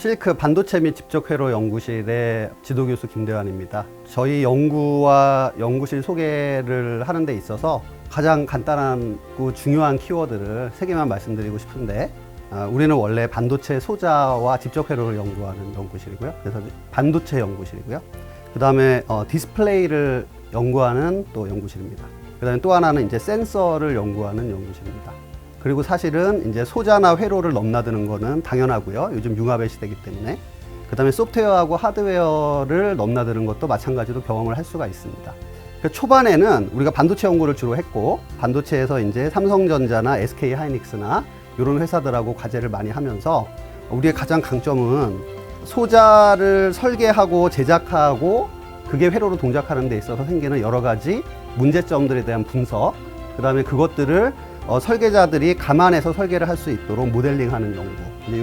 실크 반도체 및 집적회로 연구실의 지도교수 김대환입니다. 저희 연구와 연구실 소개를 하는 데 있어서 가장 간단하고 중요한 키워드를 3개만 말씀드리고 싶은데, 우리는 원래 반도체 소자와 집적회로를 연구하는 연구실이고요. 그래서 반도체 연구실이고요. 그 다음에 디스플레이를 연구하는 또 연구실입니다. 그 다음에 또 하나는 이제 센서를 연구하는 연구실입니다. 그리고 사실은 이제 소자나 회로를 넘나드는 거는 당연하고요. 요즘 융합의 시대이기 때문에. 그 다음에 소프트웨어하고 하드웨어를 넘나드는 것도 마찬가지로 경험을 할 수가 있습니다. 초반에는 우리가 반도체 연구를 주로 했고, 반도체에서 이제 삼성전자나 SK 하이닉스나 이런 회사들하고 과제를 많이 하면서 우리의 가장 강점은 소자를 설계하고 제작하고 그게 회로로 동작하는 데 있어서 생기는 여러 가지 문제점들에 대한 분석, 그 다음에 그것들을 설계자들이 감안해서 설계를 할 수 있도록 모델링하는 연구.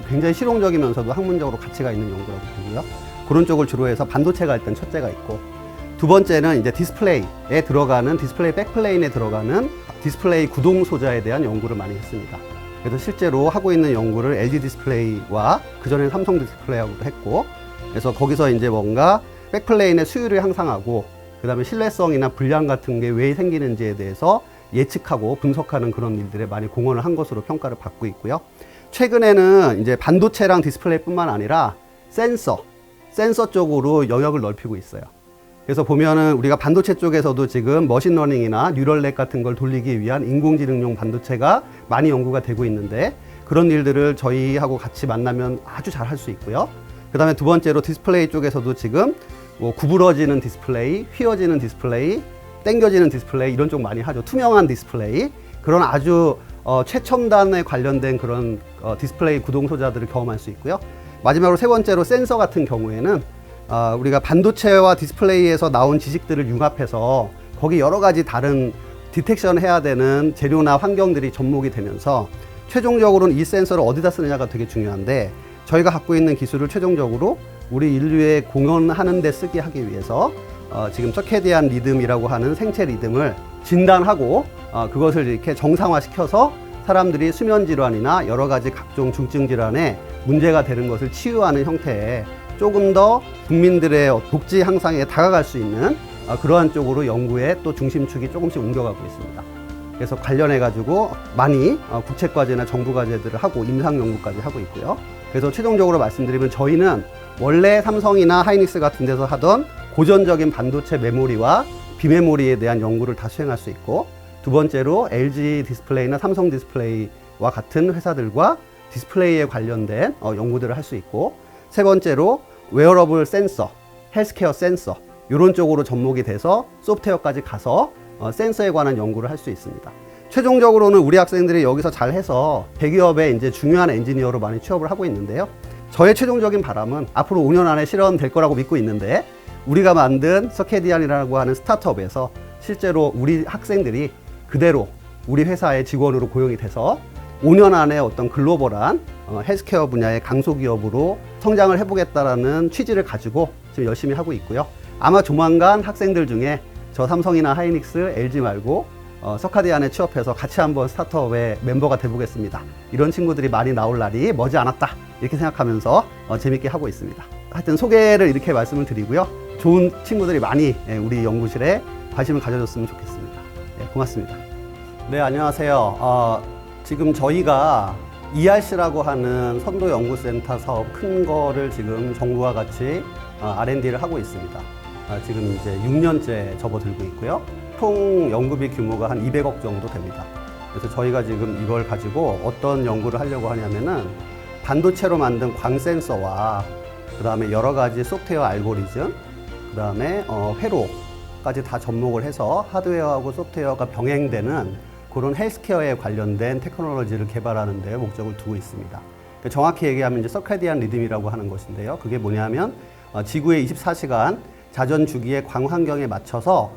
굉장히 실용적이면서도 학문적으로 가치가 있는 연구라고 보고요. 그런 쪽을 주로 해서 반도체가 일단 첫째가 있고, 두 번째는 이제 디스플레이에 들어가는 디스플레이 백플레인에 들어가는 디스플레이 구동 소자에 대한 연구를 많이 했습니다. 그래서 실제로 하고 있는 연구를 LG 디스플레이와 그전에 삼성 디스플레이하고도 했고, 그래서 거기서 이제 뭔가 백플레인의 수율을 향상하고, 그 다음에 신뢰성이나 불량 같은 게 왜 생기는지에 대해서 예측하고 분석하는 그런 일들에 많이 공헌을 한 것으로 평가를 받고 있고요. 최근에는 이제 반도체랑 디스플레이뿐만 아니라 센서 쪽으로 영역을 넓히고 있어요. 그래서 보면은 우리가 반도체 쪽에서도 지금 머신러닝이나 뉴럴넷 같은 걸 돌리기 위한 인공지능용 반도체가 많이 연구가 되고 있는데, 그런 일들을 저희하고 같이 만나면 아주 잘 할 수 있고요. 그 다음에 두 번째로 디스플레이 쪽에서도 지금 뭐 구부러지는 디스플레이, 휘어지는 디스플레이, 당겨지는 디스플레이 이런 쪽 많이 하죠. 투명한 디스플레이, 그런 아주 최첨단에 관련된 그런 디스플레이 구동 소자들을 경험할 수 있고요. 마지막으로 세 번째로 센서 같은 경우에는 우리가 반도체와 디스플레이에서 나온 지식들을 융합해서 거기 여러 가지 다른 디텍션 해야 되는 재료나 환경들이 접목이 되면서 최종적으로는 이 센서를 어디다 쓰느냐가 되게 중요한데, 저희가 갖고 있는 기술을 최종적으로 우리 인류에 공연하는 데 쓰게 하기 위해서 지금 서케디안 리듬이라고 하는 생체 리듬을 진단하고 그것을 이렇게 정상화시켜서 사람들이 수면 질환이나 여러 가지 각종 중증 질환에 문제가 되는 것을 치유하는 형태의 조금 더 국민들의 복지 향상에 다가갈 수 있는 그러한 쪽으로 연구의 또 중심축이 조금씩 옮겨가고 있습니다. 그래서 관련해 가지고 많이 국책과제나 정부과제들을 하고 임상 연구까지 하고 있고요. 그래서 최종적으로 말씀드리면 저희는 원래 삼성이나 하이닉스 같은 데서 하던 고전적인 반도체 메모리와 비메모리에 대한 연구를 다 수행할 수 있고, 두 번째로 LG 디스플레이나 삼성 디스플레이와 같은 회사들과 디스플레이에 관련된 연구들을 할 수 있고, 세 번째로 웨어러블 센서, 헬스케어 센서 이런 쪽으로 접목이 돼서 소프트웨어까지 가서 센서에 관한 연구를 할 수 있습니다. 최종적으로는 우리 학생들이 여기서 잘해서 대기업의 이제 중요한 엔지니어로 많이 취업을 하고 있는데요. 저의 최종적인 바람은 앞으로 5년 안에 실현될 거라고 믿고 있는데, 우리가 만든 서케디안이라고 하는 스타트업에서 실제로 우리 학생들이 그대로 우리 회사의 직원으로 고용이 돼서 5년 안에 어떤 글로벌한 헬스케어 분야의 강소기업으로 성장을 해보겠다라는 취지를 가지고 지금 열심히 하고 있고요. 아마 조만간 학생들 중에 저 삼성이나 하이닉스, LG 말고 서카디안에 취업해서 같이 한번 스타트업의 멤버가 돼보겠습니다. 이런 친구들이 많이 나올 날이 머지 않았다, 이렇게 생각하면서 재밌게 하고 있습니다. 하여튼 소개를 이렇게 말씀을 드리고요. 좋은 친구들이 많이 우리 연구실에 관심을 가져줬으면 좋겠습니다. 고맙습니다. 네, 안녕하세요. 지금 저희가 ERC라고 하는 선도연구센터 사업 큰 거를 지금 정부와 같이 R&D를 하고 있습니다. 지금 이제 6년째 접어들고 있고요. 총 연구비 규모가 한 200억 정도 됩니다. 그래서 저희가 지금 이걸 가지고 어떤 연구를 하려고 하냐면은 반도체로 만든 광센서와 그 다음에 여러 가지 소프트웨어 알고리즘, 그 다음에 회로까지 다 접목을 해서 하드웨어하고 소프트웨어가 병행되는 그런 헬스케어에 관련된 테크놀로지를 개발하는 데 목적을 두고 있습니다. 정확히 얘기하면 이제 서카디안 리듬이라고 하는 것인데요. 그게 뭐냐면 지구의 24시간 자전 주기의 광환경에 맞춰서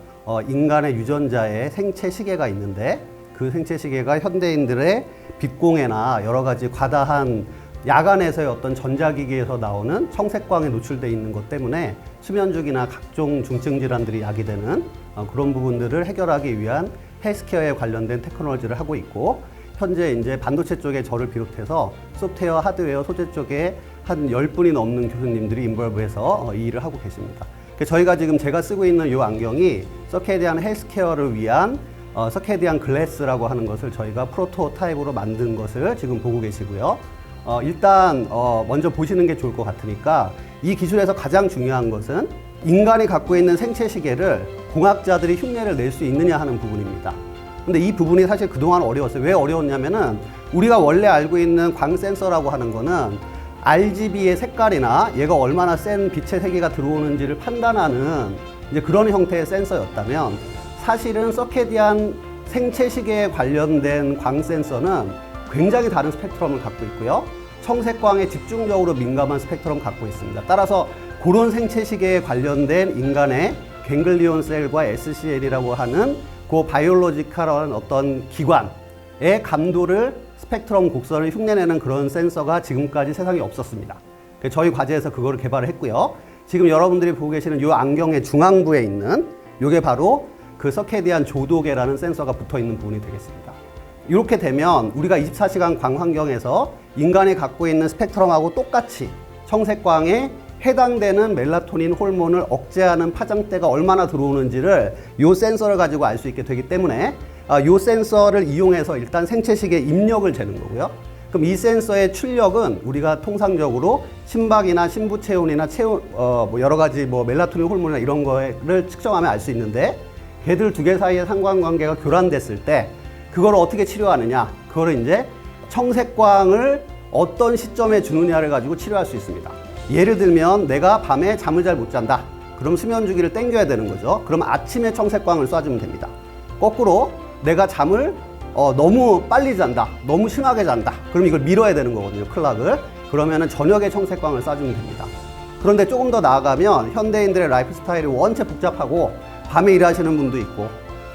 인간의 유전자의 생체 시계가 있는데, 그 생체 시계가 현대인들의 빛공해나 여러 가지 과다한 야간에서의 어떤 전자기기에서 나오는 청색광에 노출되어 있는 것 때문에 수면주기나 각종 중증 질환들이 야기되는 그런 부분들을 해결하기 위한 헬스케어에 관련된 테크놀로지를 하고 있고, 현재 이제 반도체 쪽에 저를 비롯해서 소프트웨어, 하드웨어, 소재 쪽에 한 10분이 넘는 교수님들이 인볼브해서 이 일을 하고 계십니다. 저희가 지금 제가 쓰고 있는 이 안경이 서케디안 헬스케어를 위한 서케디안 글래스라고 하는 것을 저희가 프로토타입으로 만든 것을 지금 보고 계시고요. 일단 먼저 보시는 게 좋을 것 같으니까 이 기술에서 가장 중요한 것은 인간이 갖고 있는 생체 시계를 공학자들이 흉내를 낼 수 있느냐 하는 부분입니다. 근데 이 부분이 사실 그동안 어려웠어요. 왜 어려웠냐면은 우리가 원래 알고 있는 광 센서라고 하는 거는 RGB의 색깔이나 얘가 얼마나 센 빛의 세기가 들어오는지를 판단하는 이제 그런 형태의 센서였다면 사실은 서케디안 생체 시계에 관련된 광 센서는 굉장히 다른 스펙트럼을 갖고 있고요. 청색광에 집중적으로 민감한 스펙트럼을 갖고 있습니다. 따라서 그런 생체 시계에 관련된 인간의 갱글리온 셀과 SCL이라고 하는 그 바이올로지컬한 어떤 기관의 감도를 스펙트럼 곡선을 흉내내는 그런 센서가 지금까지 세상에 없었습니다. 저희 과제에서 그거를 개발을 했고요. 지금 여러분들이 보고 계시는 이 안경의 중앙부에 있는 이게 바로 그 서케디안 조도계라는 센서가 붙어 있는 부분이 되겠습니다. 이렇게 되면 우리가 24시간 광 환경에서 인간이 갖고 있는 스펙트럼하고 똑같이 청색광에 해당되는 멜라토닌 호르몬을 억제하는 파장대가 얼마나 들어오는지를 이 센서를 가지고 알 수 있게 되기 때문에 이 센서를 이용해서 일단 생체시계 입력을 재는 거고요. 그럼 이 센서의 출력은 우리가 통상적으로 심박이나 심부체온이나 체온, 여러 가지 멜라토닌 호르몬이나 이런 거를 측정하면 알 수 있는데 걔들 두 개 사이의 상관관계가 교란됐을 때 그걸 어떻게 치료하느냐? 그거를 이제 청색광을 어떤 시점에 주느냐를 가지고 치료할 수 있습니다. 예를 들면 내가 밤에 잠을 잘 못 잔다. 그럼 수면 주기를 당겨야 되는 거죠. 그럼 아침에 청색광을 쏴주면 됩니다. 거꾸로 내가 잠을 너무 빨리 잔다. 너무 심하게 잔다. 그럼 이걸 밀어야 되는 거거든요. 클락을. 그러면은 저녁에 청색광을 쏴주면 됩니다. 그런데 조금 더 나아가면 현대인들의 라이프 스타일이 원체 복잡하고 밤에 일하시는 분도 있고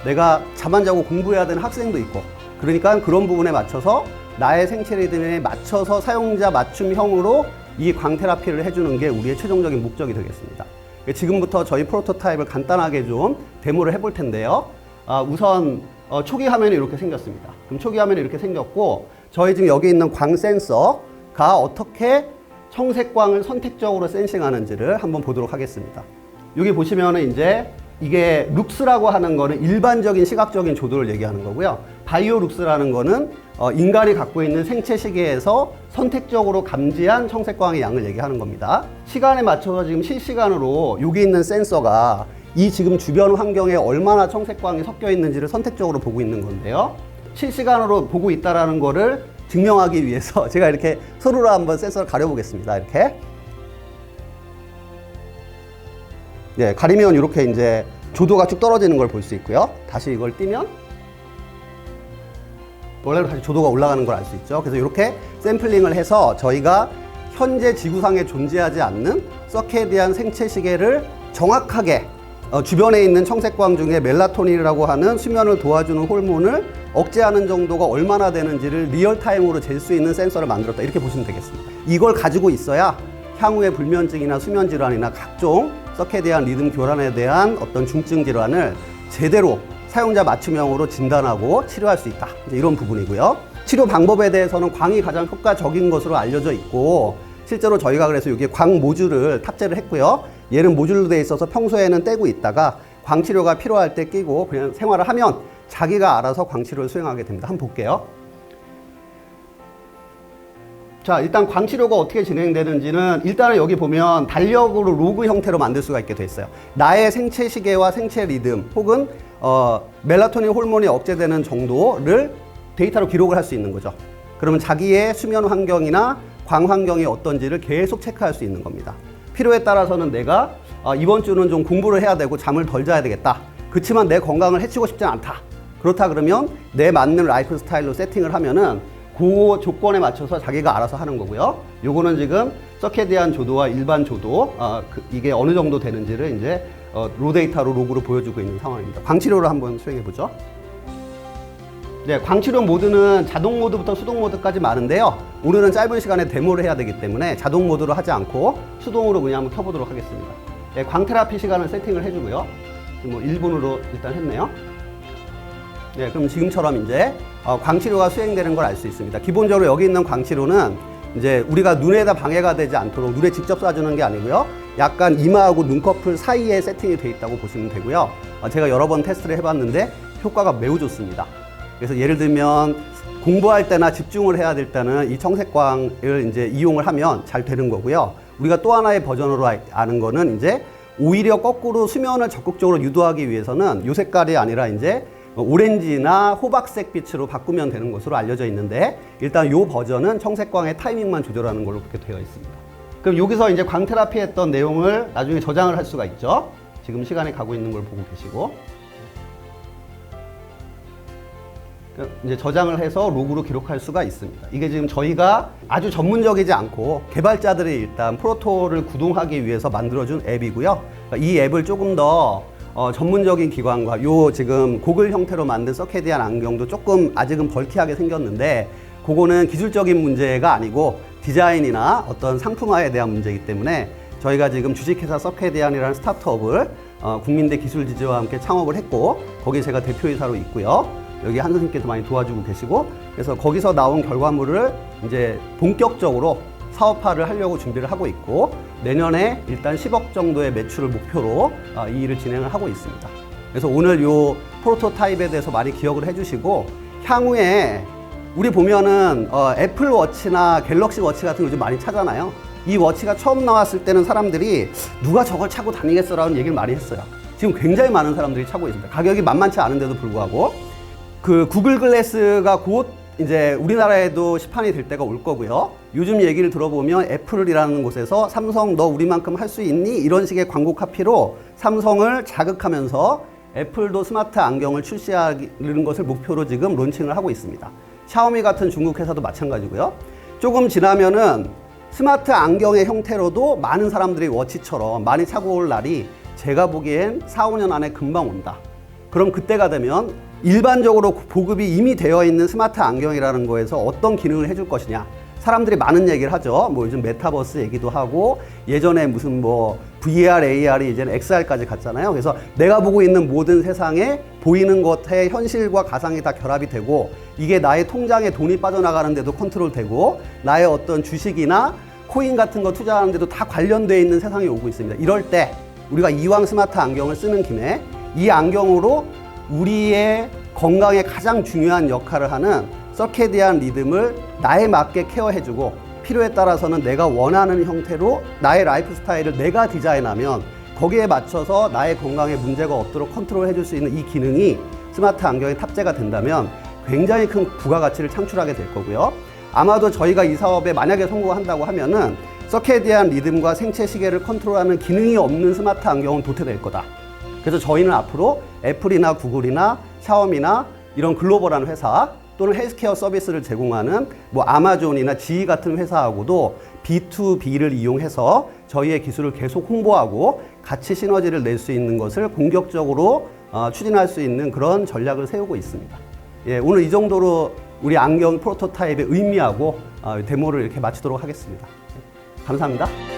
내가 잠 안 자고 공부해야 되는 학생도 있고 그러니까 그런 부분에 맞춰서 나의 생체 리듬에 맞춰서 사용자 맞춤형으로 이 광테라피를 해주는 게 우리의 최종적인 목적이 되겠습니다. 지금부터 저희 프로토타입을 간단하게 좀 데모를 해볼 텐데요. 우선 초기 화면이 이렇게 생겼습니다. 그럼 초기 화면이 이렇게 생겼고 저희 지금 여기 있는 광 센서가 어떻게 청색광을 선택적으로 센싱하는지를 한번 보도록 하겠습니다. 여기 보시면은 이제 이게 룩스라고 하는 거는 일반적인 시각적인 조도를 얘기하는 거고요. 바이오 룩스라는 거는 인간이 갖고 있는 생체 시계에서 선택적으로 감지한 청색광의 양을 얘기하는 겁니다. 시간에 맞춰서 지금 실시간으로 여기 있는 센서가 이 지금 주변 환경에 얼마나 청색광이 섞여 있는지를 선택적으로 보고 있는 건데요. 실시간으로 보고 있다라는 거를 증명하기 위해서 제가 이렇게 손으로 한번 센서를 가려보겠습니다. 이렇게. 네, 가리면 이렇게 이제 조도가 쭉 떨어지는 걸 볼 수 있고요. 다시 이걸 띄면 원래로 다시 조도가 올라가는 걸 알 수 있죠. 그래서 이렇게 샘플링을 해서 저희가 현재 지구상에 존재하지 않는 서케디안 생체 시계를 정확하게 주변에 있는 청색광 중에 멜라토닌이라고 하는 수면을 도와주는 호르몬을 억제하는 정도가 얼마나 되는지를 리얼타임으로 잴 수 있는 센서를 만들었다. 이렇게 보시면 되겠습니다. 이걸 가지고 있어야 향후에 불면증이나 수면 질환이나 각종 서케디안 리듬 교란에 대한 어떤 중증 질환을 제대로 사용자 맞춤형으로 진단하고 치료할 수 있다. 이제 이런 부분이고요. 치료 방법에 대해서는 광이 가장 효과적인 것으로 알려져 있고 실제로 저희가 그래서 여기 광 모듈을 탑재를 했고요. 얘는 모듈로 되어 있어서 평소에는 떼고 있다가 광 치료가 필요할 때 끼고 그냥 생활을 하면 자기가 알아서 광 치료를 수행하게 됩니다. 한번 볼게요. 자, 일단 광 치료가 어떻게 진행되는지는 일단은 여기 보면 달력으로 로그 형태로 만들 수가 있게 돼 있어요. 나의 생체 시계와 생체 리듬 혹은 멜라토닌 호르몬이 억제되는 정도를 데이터로 기록을 할 수 있는 거죠. 그러면 자기의 수면 환경이나 광 환경이 어떤지를 계속 체크할 수 있는 겁니다. 필요에 따라서는 내가 이번 주는 좀 공부를 해야 되고 잠을 덜 자야 되겠다. 그렇지만 내 건강을 해치고 싶지 않다. 그렇다 그러면 내 맞는 라이프 스타일로 세팅을 하면은 그 조건에 맞춰서 자기가 알아서 하는 거고요. 요거는 지금 서케디안 조도와 일반 조도 이게 어느 정도 되는지를 이제 로 데이터로 로그로 보여주고 있는 상황입니다. 광치료를 한번 수행해 보죠. 네, 광치료 모드는 자동 모드부터 수동 모드까지 많은데요. 오늘은 짧은 시간에 데모를 해야 되기 때문에 자동 모드로 하지 않고 수동으로 그냥 한번 켜보도록 하겠습니다. 네, 광테라피 시간을 세팅을 해주고요. 지금 뭐 1분으로 일단 했네요. 네, 그럼 지금처럼 이제 광치료가 수행되는 걸 알 수 있습니다. 기본적으로 여기 있는 광치료는 이제 우리가 눈에다 방해가 되지 않도록 눈에 직접 쏴주는 게 아니고요. 약간 이마하고 눈꺼풀 사이에 세팅이 돼 있다고 보시면 되고요. 제가 여러 번 테스트를 해봤는데 효과가 매우 좋습니다. 그래서 예를 들면 공부할 때나 집중을 해야 될 때는 이 청색광을 이제 이용을 하면 잘 되는 거고요. 우리가 또 하나의 버전으로 아는 거는 이제 오히려 거꾸로 수면을 적극적으로 유도하기 위해서는 요 색깔이 아니라 이제 오렌지나 호박색 빛으로 바꾸면 되는 것으로 알려져 있는데 일단 요 버전은 청색광의 타이밍만 조절하는 걸로 그렇게 되어 있습니다. 그럼 여기서 이제 광 테라피 했던 내용을 나중에 저장을 할 수가 있죠. 지금 시간이 가고 있는 걸 보고 계시고 이제 저장을 해서 로그로 기록할 수가 있습니다. 이게 지금 저희가 아주 전문적이지 않고 개발자들이 일단 프로토를 구동하기 위해서 만들어준 앱이고요. 이 앱을 조금 더 전문적인 기관과 요 지금 고글 형태로 만든 서케디안 안경도 조금 아직은 벌티하게 생겼는데 그거는 기술적인 문제가 아니고 디자인이나 어떤 상품화에 대한 문제이기 때문에 저희가 지금 주식회사 서케디안이라는 스타트업을 국민대 기술지지와 함께 창업을 했고 거기 제가 대표이사로 있고요. 여기 한 선생님께서 많이 도와주고 계시고 그래서 거기서 나온 결과물을 이제 본격적으로 사업화를 하려고 준비를 하고 있고 내년에 일단 10억 정도의 매출을 목표로 이 일을 진행을 하고 있습니다. 그래서 오늘 요 프로토타입에 대해서 많이 기억을 해주시고 향후에 우리 보면은 애플 워치나 갤럭시 워치 같은 거 요즘 많이 차잖아요. 이 워치가 처음 나왔을 때는 사람들이 누가 저걸 차고 다니겠어라는 얘기를 많이 했어요. 지금 굉장히 많은 사람들이 차고 있습니다. 가격이 만만치 않은데도 불구하고 그 구글 글래스가 곧 이제 우리나라에도 시판이 될 때가 올 거고요. 요즘 얘기를 들어보면 애플이라는 곳에서 삼성 너 우리만큼 할 수 있니? 이런 식의 광고 카피로 삼성을 자극하면서 애플도 스마트 안경을 출시하는 것을 목표로 지금 론칭을 하고 있습니다. 샤오미 같은 중국 회사도 마찬가지고요. 조금 지나면은 스마트 안경의 형태로도 많은 사람들이 워치처럼 많이 차고 올 날이 제가 보기엔 4, 5년 안에 금방 온다. 그럼 그때가 되면 일반적으로 보급이 이미 되어 있는 스마트 안경이라는 거에서 어떤 기능을 해줄 것이냐. 사람들이 많은 얘기를 하죠. 뭐 요즘 메타버스 얘기도 하고 예전에 무슨 뭐 VR, AR이 이제는 XR까지 갔잖아요. 그래서 내가 보고 있는 모든 세상에 보이는 것에 현실과 가상이 다 결합이 되고 이게 나의 통장에 돈이 빠져나가는데도 컨트롤되고 나의 어떤 주식이나 코인 같은 거 투자하는데도 다 관련되어 있는 세상이 오고 있습니다. 이럴 때 우리가 이왕 스마트 안경을 쓰는 김에 이 안경으로 우리의 건강에 가장 중요한 역할을 하는 서케디안 리듬을 나에 맞게 케어해주고 필요에 따라서는 내가 원하는 형태로 나의 라이프 스타일을 내가 디자인하면 거기에 맞춰서 나의 건강에 문제가 없도록 컨트롤 해줄 수 있는 이 기능이 스마트 안경에 탑재가 된다면 굉장히 큰 부가가치를 창출하게 될 거고요. 아마도 저희가 이 사업에 만약에 성공한다고 하면은 서케디안 리듬과 생체 시계를 컨트롤하는 기능이 없는 스마트 안경은 도태될 거다. 그래서 저희는 앞으로 애플이나 구글이나 샤오미나 이런 글로벌한 회사 또는 헬스케어 서비스를 제공하는 뭐 아마존이나 지이 같은 회사하고도 B2B를 이용해서 저희의 기술을 계속 홍보하고 같이 시너지를 낼 수 있는 것을 공격적으로 추진할 수 있는 그런 전략을 세우고 있습니다. 예, 오늘 이 정도로 우리 안경 프로토타입의 의미하고 데모를 이렇게 마치도록 하겠습니다. 감사합니다.